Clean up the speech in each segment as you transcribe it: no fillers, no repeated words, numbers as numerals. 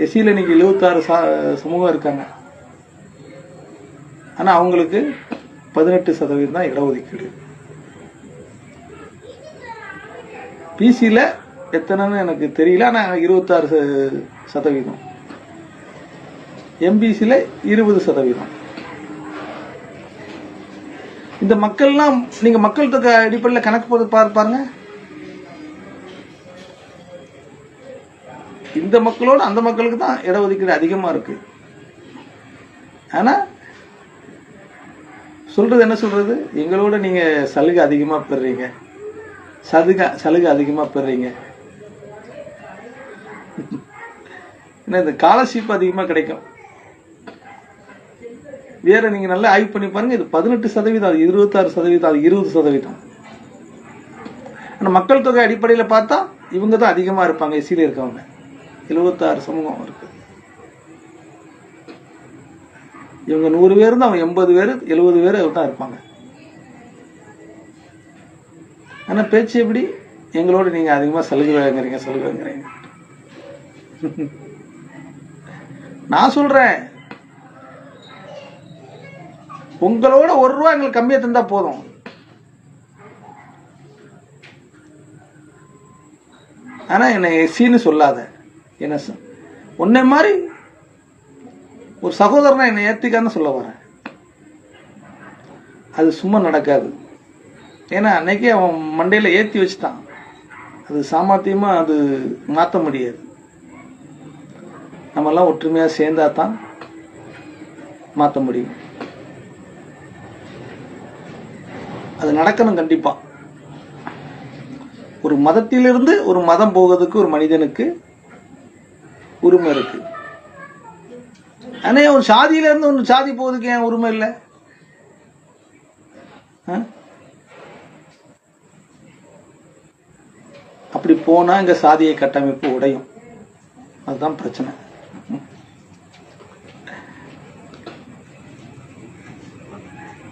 எஸ்சியில் இன்னைக்கு 76 சமூகம் இருக்காங்க. ஆனால் அவங்களுக்கு 18% தான் இடஒதுக்கீடு. பிசியில் எத்தனைன்னு எனக்கு தெரியல, ஆனால் 26%. எம்பிசியில் 20%. இந்த மக்கள்லாம் நீங்க மக்கள் தொகை அடிப்படையில் கணக்கு போது பாருங்க. இந்த மக்களோட அந்த மக்களுக்கு தான் இடஒதுக்கீடு அதிகமா இருக்கு. ஆனா சொல்றது என்ன சொல்றது, எங்களோட நீங்க சலுகை அதிகமா பெறுறீங்க, சலுகை அதிகமா பெறுறீங்க. இந்த ஸ்காலர்ஷிப் அதிகமா கிடைக்கும். வேற நீங்க நல்லா ஆய்வு பண்ணி பாருங்க, இது 18%, அது 26%, அது 20%. ஆனா மக்கள் தொகை அடிப்படையில் பார்த்தா இவங்க தான் அதிகமா இருப்பாங்க. எஸ்சியில் இருக்கவங்க 76 சமூகம் இருக்கு. இவங்க 100 பேர் தான், அவங்க 80 பேர் 70 பேர் தான் இருப்பாங்க. ஆனா பேச்சு எப்படி, எங்களோட நீங்க அதிகமா சலுகை வாங்குறீங்க. நான் சொல்றேன், உங்களோட ₹1 எங்களுக்கு கம்மியா தந்தா போதும். ஆனா என்னை எஸ்சின்னு சொல்லாத, என்ன உன்னை மாதிரி ஒரு சகோதரனை என்னை ஏத்திக்கான்னு சொல்ல வரேன். அது சும்மா நடக்காது. ஏன்னா அன்னைக்கு அவன் மண்டையில ஏத்தி வச்சுட்டான். அது சாமர்த்தியமா அது மாற்ற முடியாது. நம்ம எல்லாம் ஒற்றுமையா சேர்ந்தா தான் மாற்ற முடியும். அது நடக்கணும் கண்டிப்பா. ஒரு மதத்திலிருந்து ஒரு மதம் போவதற்கு ஒரு மனிதனுக்கு உரிமை இருக்கு. ஆனா ஒரு சாதியில இருந்து ஒரு சாதி போவதுக்கு ஏன் உரிமை இல்லை? அப்படி போனா இங்க சாதிய கட்டமைப்பு உடையும். அதுதான் பிரச்சனை.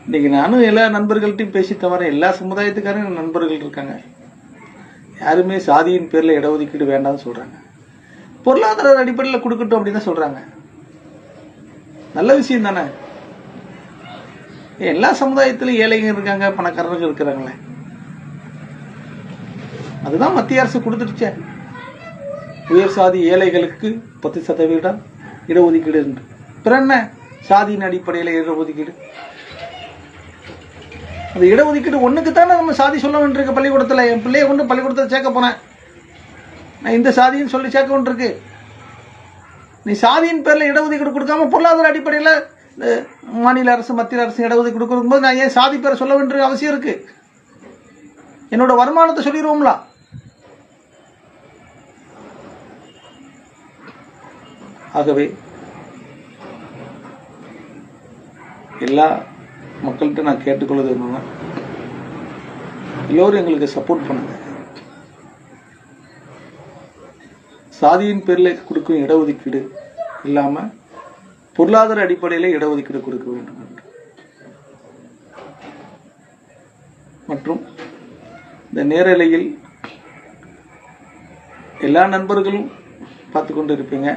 இன்னைக்கு நானும் எல்லா நண்பர்கள்ட்டையும் பேசி தவிர எல்லா சமுதாயத்துக்காரும் நண்பர்கள் இருக்காங்க. யாருமே சாதியின் பேர்ல இடஒதுக்கீடு வேண்டாம்னு சொல்றாங்க. பொருளாதார அடிப்படையில் கொடுக்கட்டும் அப்படின்னு சொல்றாங்க. நல்ல விஷயம் தானே. எல்லா சமுதாயத்திலும் ஏழைங்க இருக்காங்க, பணக்காரர்கள் இருக்கிறாங்களே. அதுதான் மத்திய அரசு கொடுத்துருச்சே. உயர் சாதி ஏழைகளுக்கு 10% இடஒதுக்கீடு. பிற என்ன சாதியின் அடிப்படையில் இடஒதுக்கீடு? அந்த இடஒதுக்கீடு ஒண்ணுக்கு தானே நம்ம சாதி சொல்ல வேண்டியிருக்கு. பள்ளிக்கூடத்தில் என் பிள்ளைய கொண்டு பள்ளிக்கூடத்தில் சேர்க்க போனேன், நான் இந்த சாதின்னு சொல்லி சேர்க்க வேண்டியிருக்கு. நீ சாதியின் பேர்ல இடஒதுக்கீடு கொடுக்காம பொருளாதார அடிப்படையில் மாநில அரசு மத்திய அரசு இடஒதுக்கீடு கொடுக்கும்போது நான் ஏன் சாதி பேரை சொல்ல வேண்டிய அவசியம் இருக்கு? என்னோட வருமானத்தை சொல்லிடுவோம்ல. ஆகவே எல்லா மக்கள்கிட்ட நான் கேட்டுக்கொள்வது என்னன்னா, எல்லோரும் எங்களுக்கு சப்போர்ட் பண்ணுங்க. சாதியின் பேரில் கொடுக்கும் இடஒதுக்கீடு இல்லாம பொருளாதார அடிப்படையில் இடஒதுக்கீடு கொடுக்க வேண்டும் என்று, மற்றும் இந்த நேரலையில் எல்லா நண்பர்களும் பார்த்து கொண்டு இருப்பீங்க.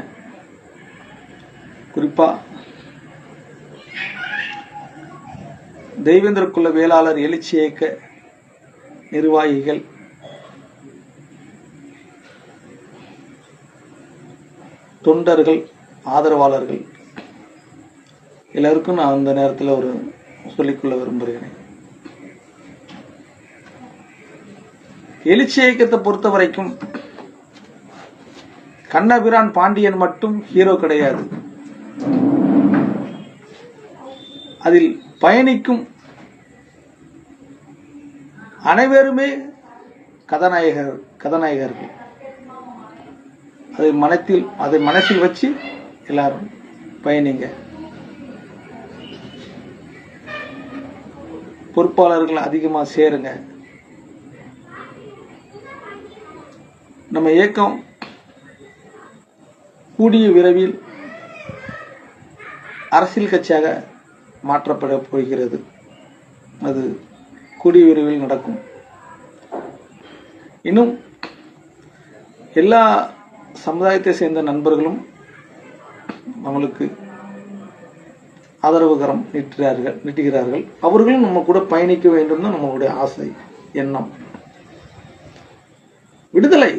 குறிப்பா தெய்வேந்திர குல வேளாளர் எழுச்சி இயக்க நிர்வாகிகள், தொண்டர்கள், ஆதரவாளர்கள் எல்லாருக்கும் நான் அந்த நேரத்தில் ஒரு சொல்லிக்கொள்ள விரும்புகிறேன். எழுச்சி இயக்கத்தை பொறுத்த வரைக்கும் கண்ணபிரான் பாண்டியன் மட்டும் ஹீரோ கிடையாது. அதில் பயணிக்கும் அனைவருமே கதாநாயகர்கள். அதை மனசில் வச்சு எல்லாரும் பயணிங்க. பொறுப்பாளர்கள் அதிகமா சேருங்க. நம்ம இயக்கம் கூடிய விரைவில் அரசியல் கட்சியாக மாற்றப்பட போகிறது. அது கூடிய விரைவில் நடக்கும். இன்னும் எல்லா சமுதாயத்தை சேர்ந்த நண்பர்களும் நம்மளுக்கு ஆதரவுகரம் நீட்டுகிறார்கள். அவர்களும் நம்ம கூட பயணிக்க வேண்டும் தான் நம்மளுடைய ஆசை, எண்ணம். விடுதலை,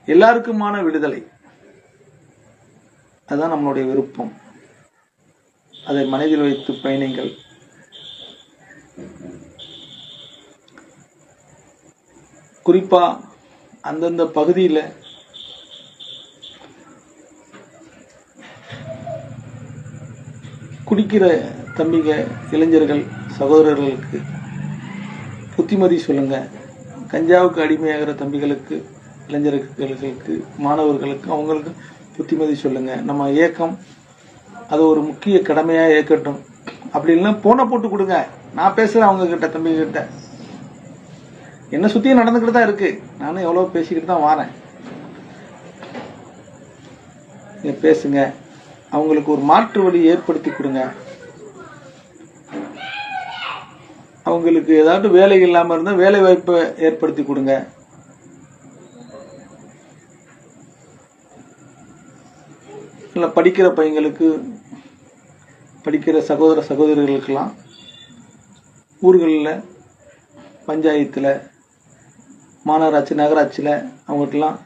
எல்லாருக்குமான விடுதலை, அதுதான் நம்மளுடைய விருப்பம். அதை மனதில் வைத்து பயணிங்கள். குறிப்பா அந்தந்த பகுதியில் குடிக்கிற தம்பிங்க, இளைஞர்கள், சகோதரர்களுக்கு புத்திமதி சொல்லுங்க. கஞ்சாவுக்கு அடிமையாகிற தம்பிகளுக்கு, இளைஞர்களுக்கு, மாணவர்களுக்கு, அவங்களுக்கு புத்திமதி சொல்லுங்க. நம்ம இயக்கம் அது ஒரு முக்கிய கடமையாக ஏற்கட்டும். அப்படி இல்லைன்னா போனை போட்டு கொடுங்க. நான் பேசுறேன் அவங்க கிட்ட, தம்பி கிட்ட. என்ன சுத்தியும் நடந்துக்கிட்டு தான் இருக்கு. நானும் எவ்வளவு பேசிக்கிட்டு தான் வாரேன். நீங்க பேசுங்க. அவங்களுக்கு ஒரு மாற்று வழி ஏற்படுத்தி கொடுங்க. அவங்களுக்கு ஏதாவது வேலை இல்லாம இருந்தா வேலை வாய்ப்பை ஏற்படுத்தி கொடுங்க. இல்ல படிக்கிற பையங்களுக்கு, படிக்கிற சகோதர சகோதரிகளுக்கெல்லாம் ஊர்களில், பஞ்சாயத்தில், மாநகராட்சி, நகராட்சியில் அவங்களுக்கெல்லாம்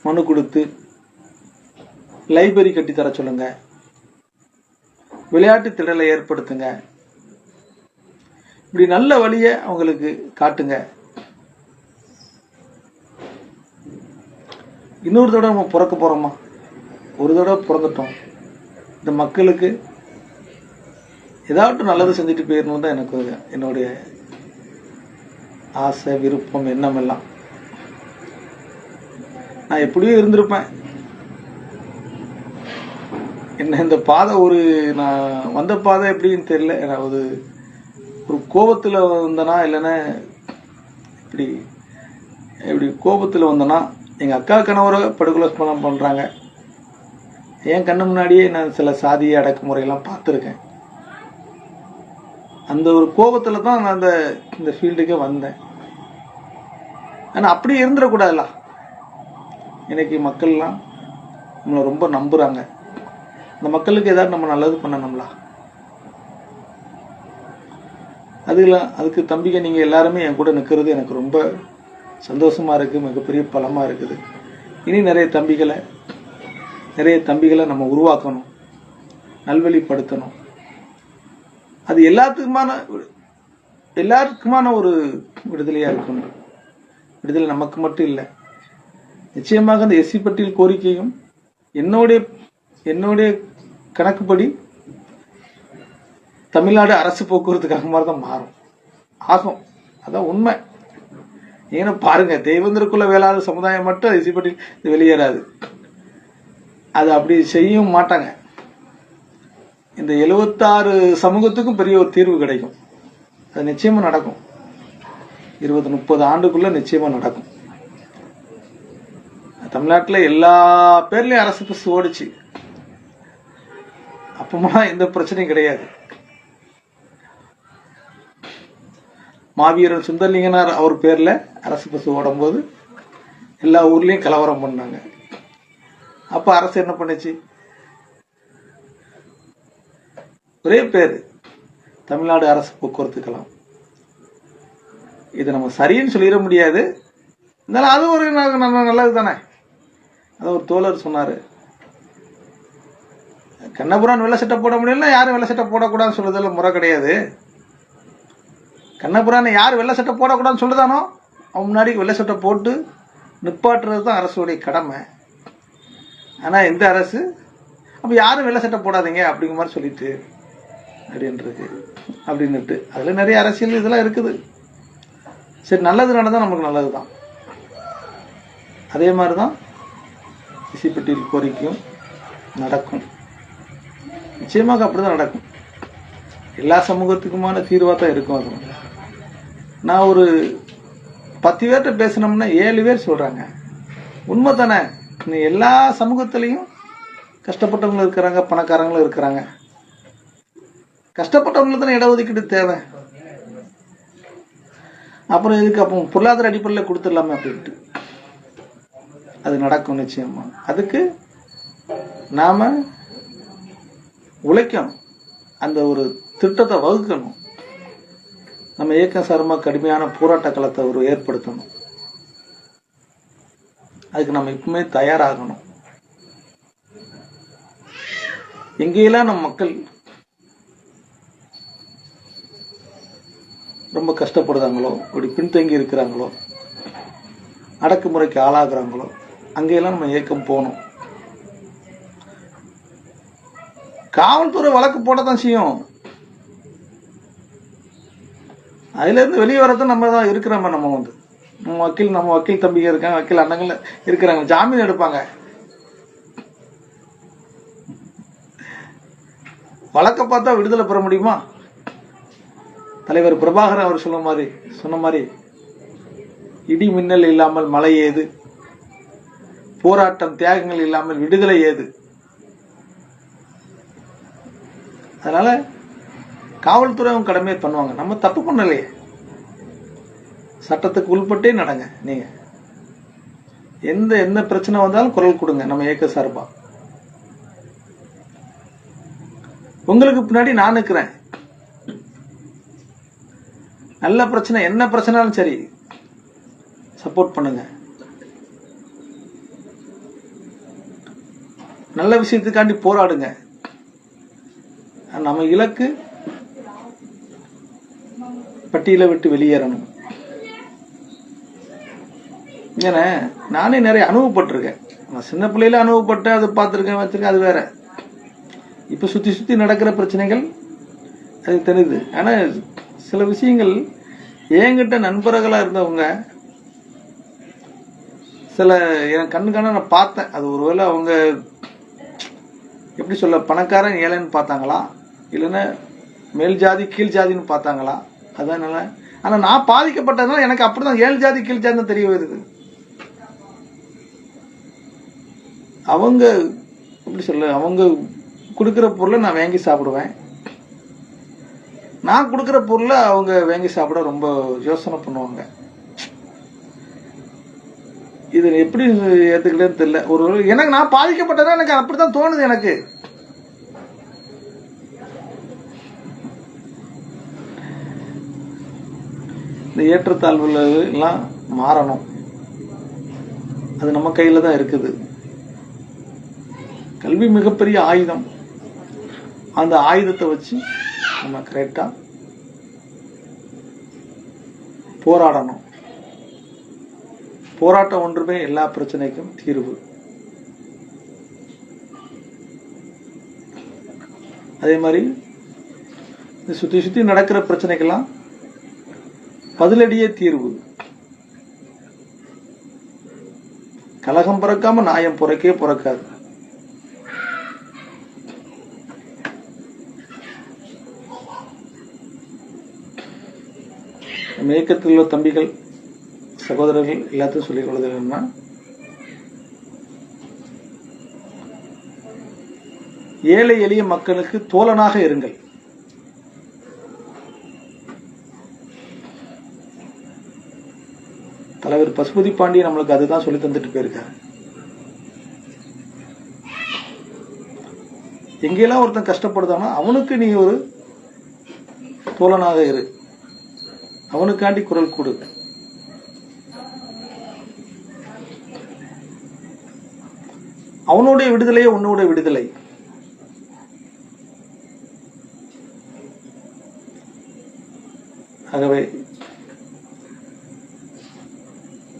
மனு கொடுத்து லைப்ரரி கட்டி தர சொல்லுங்க. விளையாட்டு திடலை ஏற்படுத்துங்க. இப்படி நல்ல வழியை அவங்களுக்கு காட்டுங்க. இன்னொரு தடவை நம்ம பிறக்க போறோமா? ஒரு தடவை பிறந்துட்டோம். இந்த மக்களுக்கு ஏதாவது நல்லது செஞ்சுட்டு போயிடணும் தான் எனக்கு என்னுடைய ஆசை, விருப்பம், எண்ணம் எல்லாம். நான் எப்படியோ இருந்திருப்பேன். என்ன இந்த பாதை, நான் வந்த பாதை எப்படின்னு தெரியல. ஏதாவது ஒரு கோபத்தில் வந்தனா, இல்லைன்னா இப்படி கோபத்தில் வந்தனா, எங்கள் அக்கா கணவரை படுகொலை பண்ணுறாங்க. என் கண்ணு முன்னாடியே நான் சில சாதிய அடக்குமுறையெல்லாம் பார்த்துருக்கேன். அந்த ஒரு கோபத்தில் தான் நான் இந்த ஃபீல்டுக்கே வந்தேன். ஆனால் அப்படி இருந்துடக்கூடாதுல்ல. இன்னைக்கு மக்கள்லாம் நம்மளை ரொம்ப நம்புகிறாங்க. அந்த மக்களுக்கு ஏதாவது நம்ம நல்லது பண்ணணும்ல. அதுக்கு தம்பிங்க நீங்கள் எல்லாருமே என் கூட நிற்கிறது எனக்கு ரொம்ப சந்தோஷமாக இருக்குது, மிகப்பெரிய பலமாக இருக்குது. இனி நிறைய தம்பிகளை நம்ம உருவாக்கணும், நல்வழிப்படுத்தணும். அது எல்லாருக்குமான ஒரு விடுதலையாக இருக்கணும். விடுதலை நமக்கு மட்டும் இல்லை. நிச்சயமாக அந்த எஸ்சி பட்டியல் கோரிக்கையும் என்னுடைய கணக்குப்படி தமிழ்நாடு அரசு போக்குவரத்துக்காக மாதிரி தான் ஆகும். அதான் உண்மை. ஏன்னா பாருங்க, தெய்வந்திரக்குள்ள வேளாண் சமுதாயம் மட்டும் எஸ்சி பட்டியல் வெளியேறாது. அது அப்படி செய்யவும் மாட்டாங்க. இந்த 76 சமூகத்துக்கும் பெரிய ஒரு தீர்வு கிடைக்கும். அது நிச்சயமா நடக்கும். 20-30 ஆண்டுக்குள்ள நிச்சயமா நடக்கும். தமிழ்நாட்டில் எல்லா பேர்லயும் அரசு பஸ் ஓடிச்சு. அப்பமா எந்த பிரச்சனையும் கிடையாது. மாவீரன் சுந்தரலிங்கனார் அவர் பேர்ல அரசு பஸ் ஓடும் போது எல்லா ஊர்லயும் கலவரம் பண்ணாங்க. அப்ப அரசு என்ன பண்ணுச்சு? ஒரே பேரு, தமிழ்நாடு அரசு போக்குவரத்து கழகம். இது நம்ம சரின்னு சொல்லிட முடியாது. இருந்தாலும் அது ஒரு நல்லது தானே. அது ஒரு தோழர் சொன்னாரு, கண்ணபுரான் வெள்ளை சட்டை போட முடியல, யாரும் வெள்ளை சட்டை போடக்கூடாதுன்னு சொல்றதுல முறை கிடையாது. கண்ணபுரான் யார் வெள்ளை சட்டை போடக்கூடாதுன்னு சொல்லுதானோ அவன் முன்னாடி வெள்ளை சட்டை போட்டு நிப்பாட்டுறது தான் அரசுடைய கடமை. ஆனா இந்த அரசு அப்ப யாரும் வெள்ளை சட்டை போடாதீங்க அப்படிங்கிற மாதிரி சொல்லிட்டு அப்படின்னுட்டு அதுல நிறைய அரசியல் இதெல்லாம் இருக்குது. சரி, நல்லது நடந்தா நமக்கு நல்லதுதான். அதே மாதிரிதான் எஸ்சி பட்டியல் கோரிக்கையும் நடக்கும். நிச்சயமாக அப்படிதான் நடக்கும். எல்லா சமூகத்துக்குமான தீர்வா தான் இருக்கும். அது நான் ஒரு 10 பேர்கிட்ட பேசினோம்னா 7 பேர் சொல்றாங்க உண்மை தானே. எல்லா சமூகத்திலையும் கஷ்டப்பட்டவங்களும் இருக்கிறாங்க, பணக்காரங்களும் இருக்கிறாங்க. கஷ்டப்பட்டவங்களுக்கு தானே இடஒதுக்கீடு தேவை. அப்புறம் இதுக்கு அப்போ பொருளாதார அடிப்படையில் கொடுத்துடலாமே அப்படின்ட்டு அது நடக்கும் நிச்சயமா. அதுக்கு நாம உழைக்கணும், அந்த ஒரு திட்டத்தை வகுக்கணும். நம்ம இயக்கம் சார்பா கடுமையான போராட்ட களத்தை ஒரு ஏற்படுத்தணும். அதுக்கு நம்ம இப்பவுமே தயாராகணும். எங்கெல்லாம் நம்ம மக்கள் ரொம்ப கஷ்டப்படுறாங்களோ, இப்படி பின்தங்கி இருக்கிறாங்களோ, அடக்குமுறைக்கு ஆளாகிறாங்களோ, அங்கெல்லாம் நம்ம இயக்கம் போகணும். காவல்துறை வழக்கு போடத்தான் செய்யும். அதுல இருந்து வெளியே வரதான் நம்ம தான் இருக்கிறோம். நம்ம வக்கீல் தம்பிங்க இருக்காங்க, வக்கீல் அண்ணங்கள் இருக்கிறாங்க, ஜாமீன் எடுப்பாங்க. வழக்க பார்த்தா விடுதலை பெற முடியுமா? தலைவர் பிரபாகரன் அவர் சொன்ன மாதிரி இடி மின்னல் இல்லாமல் மழை ஏது, போராட்டம் தியாகங்கள் இல்லாமல் விடுதலை ஏது. அதனால காவல்துறை அவங்க கடமையை பண்ணுவாங்க. நம்ம தப்பு பண்ணலையே, சட்டத்துக்கு உள்பட்டே நடங்க. நீங்க எந்த பிரச்சனை வந்தாலும் குரல் கொடுங்க. நம்ம இயக்க சார்பா உங்களுக்கு பின்னாடி நான் இருக்கிறேன். நல்ல பிரச்சனை, என்ன பிரச்சனாலும் சரி, சப்போர்ட் பண்ணுங்க. நல்ல விஷயத்துக்காண்டி போராடுங்க. நம்ம இலக்கு பட்டியலை விட்டு வெளியேறணும். நானே நிறைய அனுபவப்பட்டிருக்கேன். நான் சின்ன பிள்ளையில அனுபவப்பட்டேன், அதை பார்த்துருக்கேன், வச்சிருக்கேன், அது வேற. இப்ப சுத்தி நடக்கிற பிரச்சனைகள் அது தெரியுது. ஆனா சில விஷயங்கள் என்கிட்ட நண்பர்களா இருந்தவங்க சில என் கண்ணுக்கான நான் பார்த்தேன். அது ஒருவேளை அவங்க எப்படி சொல்ல, பணக்காரன் ஏழைன்னு பார்த்தாங்களா, இல்லைன்னா மேல் ஜாதி கீழ் ஜாதின்னு பார்த்தாங்களா, அதனால. ஆனா நான் பாதிக்கப்பட்டதுனால எனக்கு அப்படிதான் ஏழு ஜாதி கீழ் ஜாதி தெரிய வருது. அவங்க எப்படி சொல்ல, அவங்க கொடுக்கிற பொருளை நான் வாங்கி சாப்பிடுவேன், நான் கொடுக்கிற பொருளை அவங்க வாங்கி சாப்பிட ரொம்ப யோசனை பண்ணுவாங்க. இது எப்படி ஏத்துக்கிட்டேன்னு தெரியல. ஒரு எனக்கு நான் பாதிக்கப்பட்டதா எனக்கு அப்படித்தான் தோணுது. எனக்கு இந்த ஏற்றத்தாழ்வுல எல்லாம் மாறணும். அது நம்ம கையில தான் இருக்குது. கல்வி மிகப்பெரிய ஆயுதம். அந்த ஆயுதத்தை வச்சு நம்ம கரெக்டா போராடணும். போராட்டம் ஒன்றுமே எல்லா பிரச்சனைக்கும் தீர்வு. அதே மாதிரி சுத்தி நடக்கிற பிரச்சனைக்கெல்லாம் பதிலடியே தீர்வு. கலகம் பிறக்காம நியாயம் பிறக்காது. இயக்கத்தில் உள்ள தம்பிகள் சகோதரர்கள் எல்லாத்தையும் சொல்லிக் கொள்வது என்னன்னா, ஏழை எளிய மக்களுக்கு தோழனாக இருங்கள். தலைவர் பசுபதி பாண்டியன் நம்மளுக்கு அதுதான் சொல்லி தந்துட்டு போயிருக்காரு. எங்கெல்லாம் ஒருத்தன் கஷ்டப்படுதானா அவனுக்கு நீ ஒரு தோழனாக இரு, அவனுக்காண்டி குரல் கொடு. அவனுடைய விடுதலையே உன்னுடைய விடுதலை. ஆகவே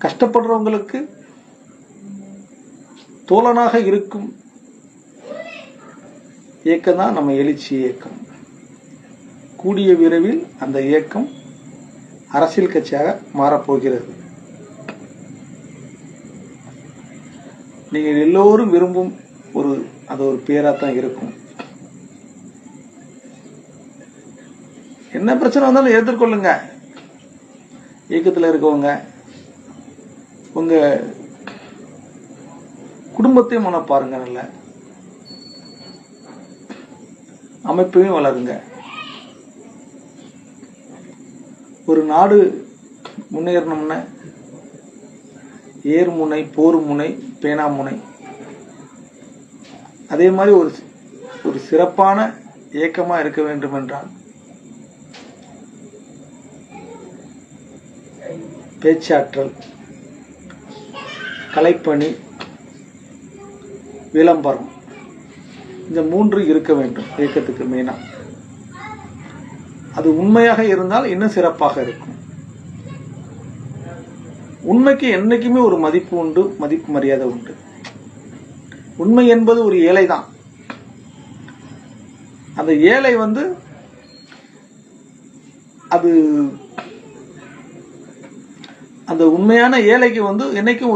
கஷ்டப்படுறவங்களுக்கு தோழனாக இருக்கும் இயக்கம் தான் நம்ம எழுச்சி இயக்கம். கூடிய விரைவில் அந்த இயக்கம் அரசியல் கட்சியாக மாறப்போகிறது. நீங்கள் எல்லோரும் விரும்பும் அது ஒரு பேரா தான் இருக்கும். என்ன பிரச்சனை வந்தாலும் எதிர்கொள்ளுங்க. இயக்கத்தில் இருக்கவங்க உங்க குடும்பத்தையும் மன பாருங்க, நல்ல அமைப்பையும் வளருங்க. ஒரு நாடு முன்னேறணும்னா ஏர் முனை, போர் முனை, பேனா முனை, அதே மாதிரி ஒரு சிறப்பான இயக்கமா இருக்க வேண்டும் என்றால் பேச்சாற்றல், கலைப்பணி, விளம்பரம், இந்த 3 இருக்க வேண்டும் இயக்கத்துக்கு மெயினா. அது உண்மையாக இருந்தால் இன்னும் சிறப்பாக இருக்கும். உண்மைக்கு என்னைக்குமே ஒரு மதிப்பு உண்டு, மதிப்பு மரியாதை உண்டு. உண்மை என்பது ஒரு ஏழை தான். அந்த ஏழை அது அந்த உண்மையான ஏழைக்கு என்னைக்கும்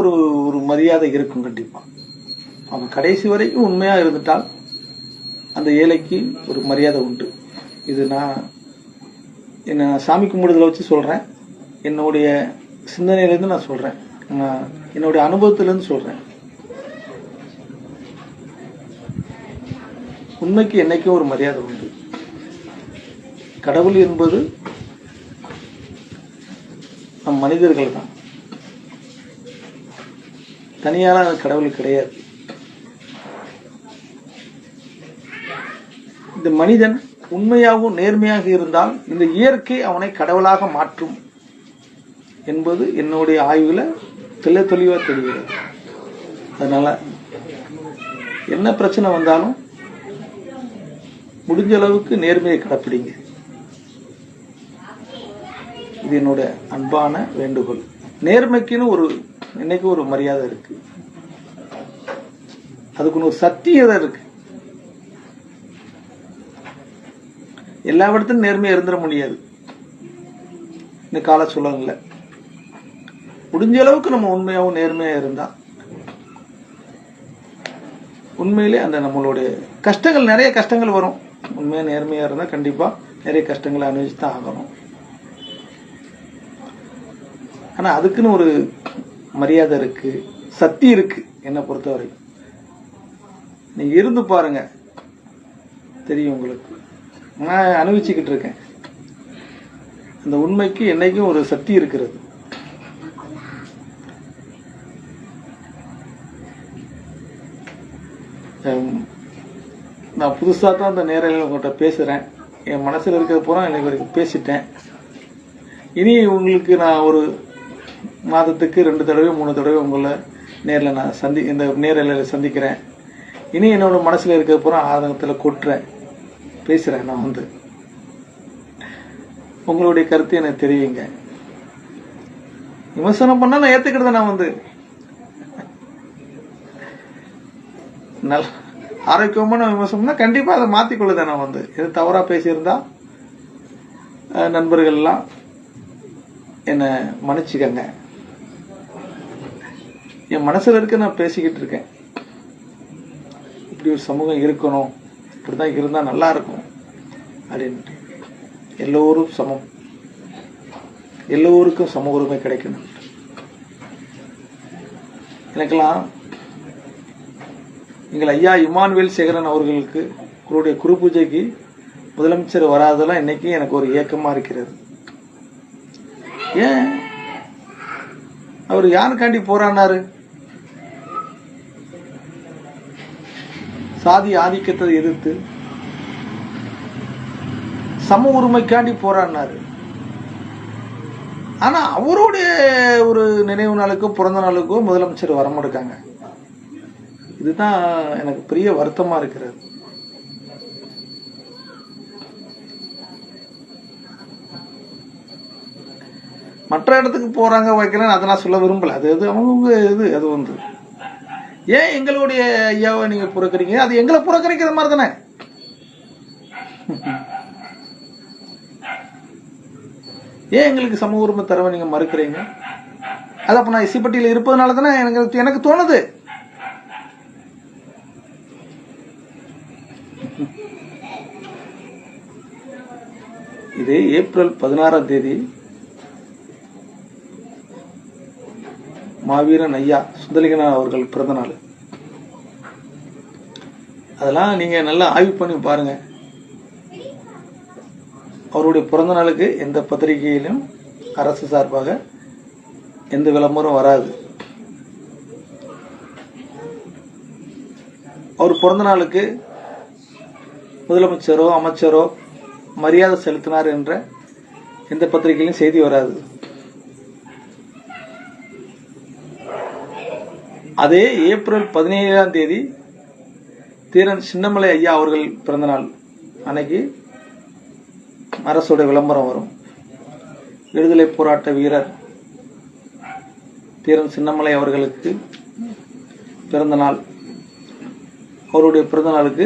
ஒரு மரியாதை இருக்கும். கண்டிப்பா அவன் கடைசி வரைக்கும் உண்மையா இருந்துட்டால் அந்த ஏழைக்கு ஒரு மரியாதை உண்டு. இது நான் என்ன சாமி கும்பிடுதல வச்சு சொல்றேன், என்னுடைய சிந்தனையிலிருந்து நான் சொல்றேன், என்னுடைய அனுபவத்திலிருந்து சொல்றேன். உண்மைக்கு என்னைக்கும் ஒரு மரியாதை உண்டு. கடவுள் என்பது நம் மனிதர்கள் தான், தனியான கடவுள் கிடையாது. இந்த மனிதன் உண்மையாகவும் நேர்மையாக இருந்தால் இந்த இயற்கை அவனை கடவுளாக மாற்றும் என்பது என்னுடைய ஆய்வுல தெளிவா தெரிகிறது. அதனால என்ன பிரச்சனை வந்தாலும் முடிஞ்ச அளவுக்கு நேர்மையை கடைப்பிடிங்க. இது என்னோட அன்பான வேண்டுகோள். நேர்மைக்குன்னு இன்னைக்கு ஒரு மரியாதை இருக்கு, அதுக்குன்னு ஒரு சத்தியதை இருக்கு. எல்லா இடத்துலையும் நேர்மையா இருந்துட முடியாது இந்த கால சூழல்ல. முடிஞ்ச அளவுக்கு நம்ம உண்மையாகவும் நேர்மையா இருந்தா உண்மையிலே அந்த நம்மளுடைய கஷ்டங்கள், நிறைய கஷ்டங்கள் வரும். உண்மையா நேர்மையா இருந்தா கண்டிப்பா நிறைய கஷ்டங்களை அனுபவிச்சுதான் ஆகணும். ஆனா அதுக்குன்னு ஒரு மரியாதை இருக்கு, சக்தி இருக்கு. என்னை பொறுத்தவரை நீங்க இருந்து பாருங்க, தெரியும் உங்களுக்கு. நான் அனுபவிச்சுக்கிட்டு இருக்கேன். அந்த உண்மைக்கு என்னைக்கும் ஒரு சக்தி இருக்கிறது. நான் புதுசா தான் அந்த நேரில் உங்கள்கிட்ட பேசுறேன். என் மனசுல இருக்கிறது பூரா இன்னைக்கு வரைக்கும் பேசிட்டேன். இனி உங்களுக்கு நான் ஒரு மாதத்துக்கு 2 தடவை 3 தடவை உங்களை நேரில் நான் இந்த நேரில் சந்திக்கிறேன். இனி என்னோட மனசுல இருக்கிற பூரா ஆதங்கத்தில் கொட்டுறேன், பேசுறேன். நான் உங்களுடைய கருத்து எனக்கு தெரிவிங்க. விமர்சனம் பண்ணா நான் ஏத்துக்கிட்டத நான் நல்ல ஆரோக்கியமான விமர்சனம்னா கண்டிப்பா அதை மாத்திக்கொள்ளுதான். நான் எது தவறா பேசியிருந்தா நண்பர்கள் எல்லாம் என்ன மன்னிச்சுக்கங்க. என் மனசுல இருக்க நான் பேசிக்கிட்டு இருக்கேன். இப்படி ஒரு சமூகம் இருக்கணும், இப்படிதான் இருந்தா நல்லா இருக்கும் அப்படின்ட்டு. எல்லோரும் சமம், எல்லோருக்கும் சம உரிமை கிடைக்கணும். எனக்கெல்லாம் எங்கள் ஐயா இமானுவேல் சேகரன் அவர்களுக்கு அவருடைய குரு பூஜைக்கு முதலமைச்சர் வராதெல்லாம் இன்னைக்கு எனக்கு ஒரு ஏக்கமா இருக்கிறது. ஏன் அவர் யாருக்காண்டி போராடினாரு? சாதி ஆதிக்கத்தை எதிர்த்து சம உரிமைக்காண்டி போராடினாரு. ஆனா அவருடைய ஒரு நினைவு நாளுக்கோ பிறந்த நாளுக்கோ முதலமைச்சர் வரமாட்டாங்க. இதுதான் எனக்கு பெரிய வருத்தமா இருக்கிறது. மற்ற இடத்துக்கு போறாங்க வைக்கிறேன், அதை நான் சொல்ல விரும்பல. அது அவங்க இது அது ஏன் எங்களுடைய ஐயாவை நீங்க புறக்கறீங்க? அது எங்களை புறக்கணிக்கிற மாதிரி தானே. ஏன் எங்களுக்கு சமூக உரிமை தரவை நீங்க மறுக்கிறீங்க? அது அப்ப நான் எஸ்சிப்பட்டியில இருப்பதனால தானே எனக்கு தோணுது. இது ஏப்ரல் 16ஆம் தேதி மாவீரன் ஐயா சுந்தலிங்கனார் அவர்கள் பிறந்த நாள். அதெல்லாம் நீங்க நல்லா ஆய்வு பண்ணி பாருங்க. அவருடைய பிறந்த நாளுக்கு எந்த பத்திரிகையிலும் அரசு சார்பாக எந்த விளம்பரம் வராது. அவர் பிறந்த நாளுக்கு முதலமைச்சரோ அமைச்சரோ மரியாதை செலுத்தினார் என்ற எந்த பத்திரிகையிலும் செய்தி வராது. அதே ஏப்ரல் 17ஆம் தேதி தீரன் சின்னமலை ஐயா அவர்கள் பிறந்த நாள் அன்னைக்கு அரசோட விளம்பரம் வரும். விடுதலை போராட்ட வீரர் தீரன் சின்னமலை அவர்களுக்கு பிறந்த நாள். அவருடைய பிறந்த நாளுக்கு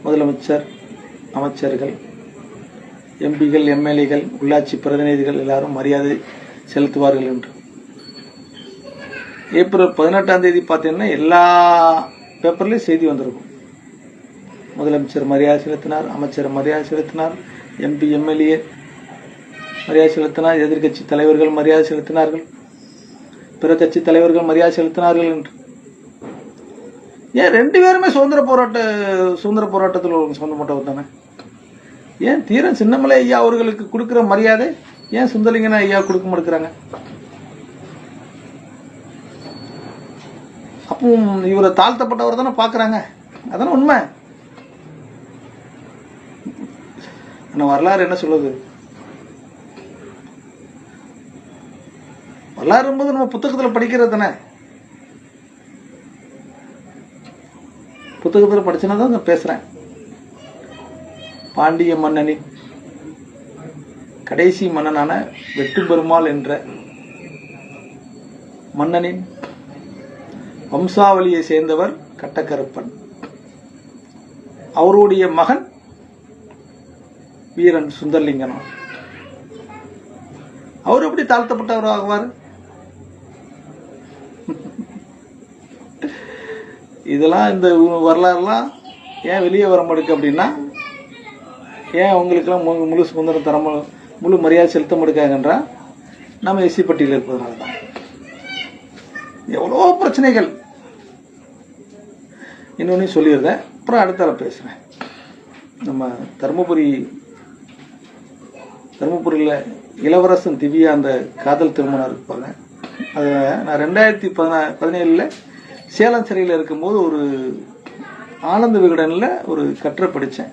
முதலமைச்சர், அமைச்சர்கள், எம்பிகள், எம்எல்ஏகள், உள்ளாட்சி பிரதிநிதிகள் எல்லாரும் மரியாதை செலுத்துவார்கள் என்று. ஏப்ரல் 18ஆம் தேதி பார்த்தீங்கன்னா எல்லா பேப்பர்லையும் செய்தி வந்திருக்கும். முதலமைச்சர் மரியாதை செலுத்தினார், அமைச்சர் மரியாதை செலுத்தினார், எம்பி எம்எல்ஏ மரியாதை செலுத்தினார், எதிர்கட்சி தலைவர்கள் மரியாதை செலுத்தினார்கள், பிற கட்சி தலைவர்கள் மரியாதை செலுத்தினார்கள் என்று. ஏன் 2 பேருமே சுதந்திர போராட்டத்தில் சம்பந்தப்பட்டவர் தானே? ஏன் தீரன் சின்னமலை ஐயா அவர்களுக்கு கொடுக்கிற மரியாதை ஏன் சுந்தரலிங்கன் ஐயா கொடுக்க மாட்டேங்கிறாங்க? அப்போ இவரை தாழ்த்தப்பட்டவர் தானே பாக்குறாங்க. அதான உண்மை. வரலாறு என்ன சொல்லுது? வரலாறு என்பது நம்ம புத்தகத்தில் படிக்கிறது தானே. புத்தகத்தில் படிச்சுனா தான் நான் பேசுறேன். பாண்டிய மன்னனின் கடைசி மன்னனான வெட்டுப்பெருமாள் என்ற மன்னனின் வம்சாவளியை சேர்ந்தவர் கட்டக்கருப்பன். அவருடைய மகன் வீரன் சுந்தரலிங்கன். அவர் எப்படி தாழ்த்தப்பட்டவர் ஆகுவார்? இதெல்லாம் இந்த வரலாறுலாம் ஏன் வெளியே வர மாட்டேங்குது அப்படின்னா, ஏன் அவங்களுக்கெல்லாம் முழு சுதந்திரம் தர முழு மரியாதை செலுத்த மாட்டேங்காங்கன்றா நம்ம எஸ்சி பட்டியலில் இருப்பதனால தான். எவ்வளோ பிரச்சனைகள். இன்னொன்னு சொல்லியிருந்தேன், அப்புறம் அடுத்தால பேசுகிறேன். நம்ம தருமபுரியில் இளவரசன் திவ்யா அந்த காதல் திருமணம் இருப்பாங்க. அதை நான் 2017 சேலம் சிறையில் இருக்கும்போது ஒரு ஆனந்த விகடனில் ஒரு கட்டுரை படித்தேன்.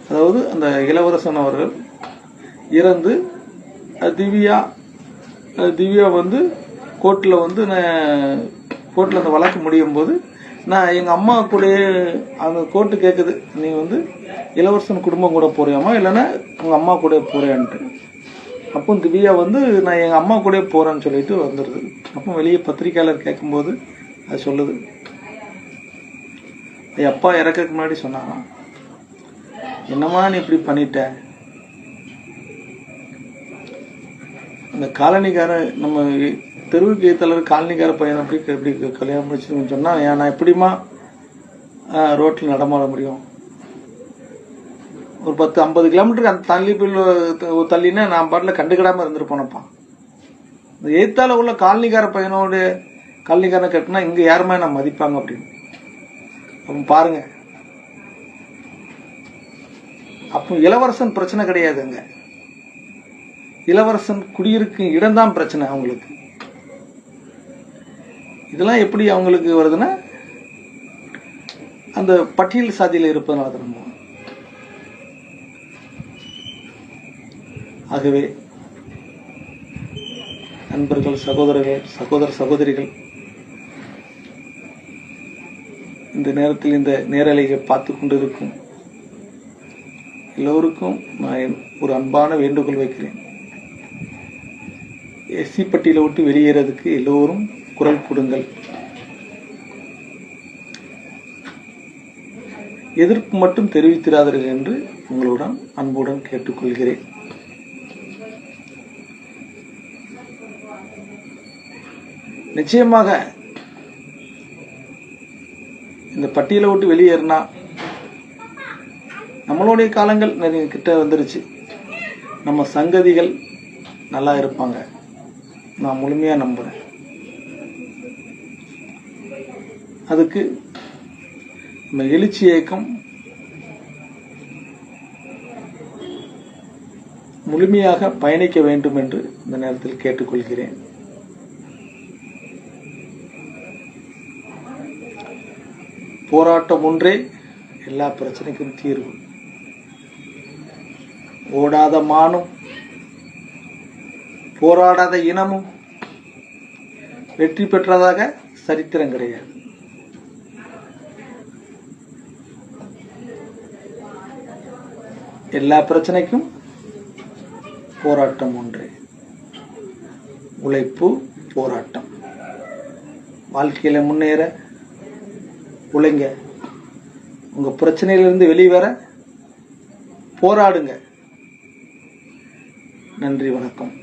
அதாவது அந்த இளவரசன் அவர்கள் இறந்து திவ்யா வந்து கோர்ட்டில் அந்த வழக்கு முடியும் போது நான் எங்கள் அம்மா கூட அந்த கோர்ட்டு கேட்குது, நீ வந்து இளவரசன் குடும்பம் கூட போறியாமா இல்லைன்னா உங்கள் அம்மா கூட போறியான்ட்டு. அப்போ திவ்யா வந்து நான் எங்கள் அம்மா கூட போகிறேன்னு சொல்லிட்டு வந்துடுது. அப்போ வெளியே பத்திரிக்கையாளர் கேட்கும்போது அது சொல்லுது, என் அப்பா இறக்கிறதுக்கு முன்னாடி சொன்னாங்க, என்னம்மா நீ இப்படி பண்ணிட்ட, அந்த காலனிக்கார நம்ம தெருவுக்கு தலைவர் காலனிக்கார பையன் எப்படி கல்யாணம் முடிச்சுன்னு சொன்னா, நான் எப்படிமா ரோட்டில் நடமாட முடியும்? ஒரு 10-50 கிலோமீட்டருக்கு அந்த தள்ளினா நான் பாட்டில் கண்டுக்கிடாம இருந்துருப்போனப்பா. இந்த எய்த்தால உள்ள காலனிக்கார பையனோட காலனிக்காரனை கட்டினா இங்க யாருமே நான் மதிப்பாங்க அப்படின்னு. அப்ப பாருங்க, அப்போ இளவரசன் பிரச்சனை கிடையாதுங்க. இளவரசன் குடியிருக்கும் இடம்தான் பிரச்சனை அவங்களுக்கு. இதெல்லாம் எப்படி அவங்களுக்கு வருதுன்னா, அந்த பட்டியல் சாதியில் இருப்பதனால தான். ஆகவே நண்பர்கள், சகோதரர்கள், சகோதரிகள், இந்த நேரத்தில் இந்த நேரலையை பார்த்து கொண்டிருக்கும் எல்லோருக்கும் நான் ஒரு அன்பான வேண்டுகோள் வைக்கிறேன். எஸ்சி பட்டியலை விட்டு வெளியேறதுக்கு எல்லோரும் குரல் கொடுங்கள். எதிர்ப்பு மட்டும் தெரிவித்திராதீர்கள் என்று உங்களுடன் அன்புடன் கேட்டுக்கொள்கிறேன். நிச்சயமாக இந்த பட்டியலை விட்டு வெளியேறினா நம்மளுடைய காலங்கள் நிறைய கிட்ட வந்துருச்சு. நம்ம சங்கதிகள் நல்லா இருப்பாங்க, நான் முழுமையா நம்புறேன். அதுக்கு நம்ம எழுச்சி இயக்கம் முழுமையாக பயணிக்க வேண்டும் என்று இந்த நேரத்தில் கேட்டுக்கொள்கிறேன். போராட்டம் ஒன்றே எல்லா பிரச்சனைக்கும் தீர்வு. ஓடாத மானும் போராடாத இனமும் வெற்றி பெற்றதாக சரித்திரம் கிடையாது. எல்லா பிரச்சனைக்கும் போராட்டம் ஒன்றே. உழைப்பு, போராட்டம். வாழ்க்கையில முன்னேற உழைங்க. உங்க பிரச்சனையிலிருந்து வெளிவர போராடுங்க. நன்றி, வணக்கம்.